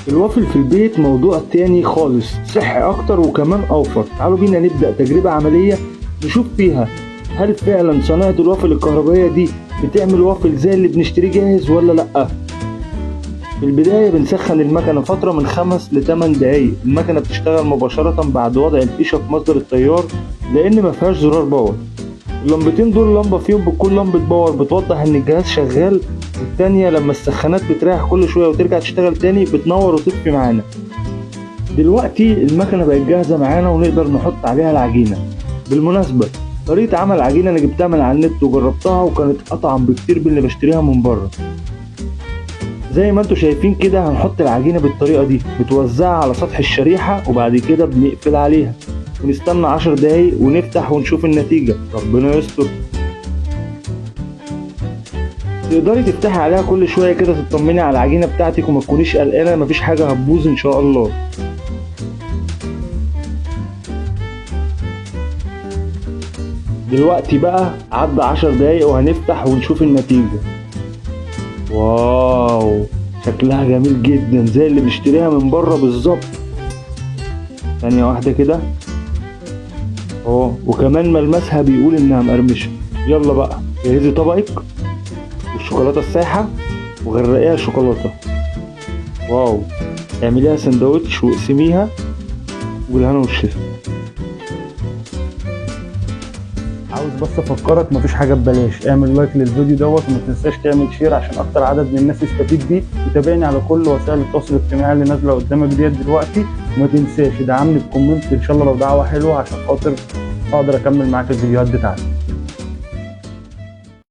الوافل في البيت موضوع تاني خالص، صحي اكتر وكمان اوفر. تعالوا بينا نبدأ تجربة عملية نشوف فيها هل فعلا صناعة الوافل الكهربائية دي بتعمل وافل زي اللي بنشتريه جاهز ولا لأ. في البداية بنسخن المكنة فترة من 5 ل 8 دقايق. المكنة بتشتغل مباشرة بعد وضع الفيشة في مصدر التيار لأن مفيهاش زرار باور. اللمبتين دول لمبة فيهم بتكون لمبة باور بتوضح إن الجهاز شغال، والتانية لما السخانات بتريح كل شوية وترجع تشتغل تاني بتنور وتطفي معانا. دلوقتي المكنة بقت جاهزة معانا ونقدر نحط عليها العجينة. بالمناسبة طريقة عمل العجينة أنا جبتها من على النت وجربتها وكانت أطعم بكتير من اللي بشتريها من بره. زي ما انتوا شايفين كده هنحط العجينة بالطريقة دي، بتوزعها على سطح الشريحة وبعد كده بنقفل عليها ونستنى 10 دقايق ونفتح ونشوف النتيجة. ربنا يستر. تقدري تفتحي عليها كل شوية كده تطمني على العجينة بتاعتك وما تكونيش قلقانة، مفيش حاجة هتبوظ ان شاء الله. دلوقتي بقى عدى 10 دقايق وهنفتح ونشوف النتيجة. واو، شكلها جميل جدا زي اللي بنشتريها من بره بالظبط. ثانية واحدة كده اهو، وكمان ملمسها بيقول انها مقرمشة. يلا بقى جهزي طبقك والشوكولاتة السايحة وغرقيها شوكولاتة. واو، اعمليها سندوتش واقسميها والهنا والشفا. عاوز بس افكرك مفيش حاجه ببلاش. اعمل لايك للفيديو دوت وما تنساش تعمل شير عشان اكتر عدد من الناس يستفيد بيه، وتابعني على كل وسائل التواصل الاجتماعي اللي نازله قدامك دلوقتي. وما تنساش تدعمني بكومنت ان شاء الله لو دعوه حلوه عشان خاطر اقدر اكمل معاك الفيديوهات بتاعتي.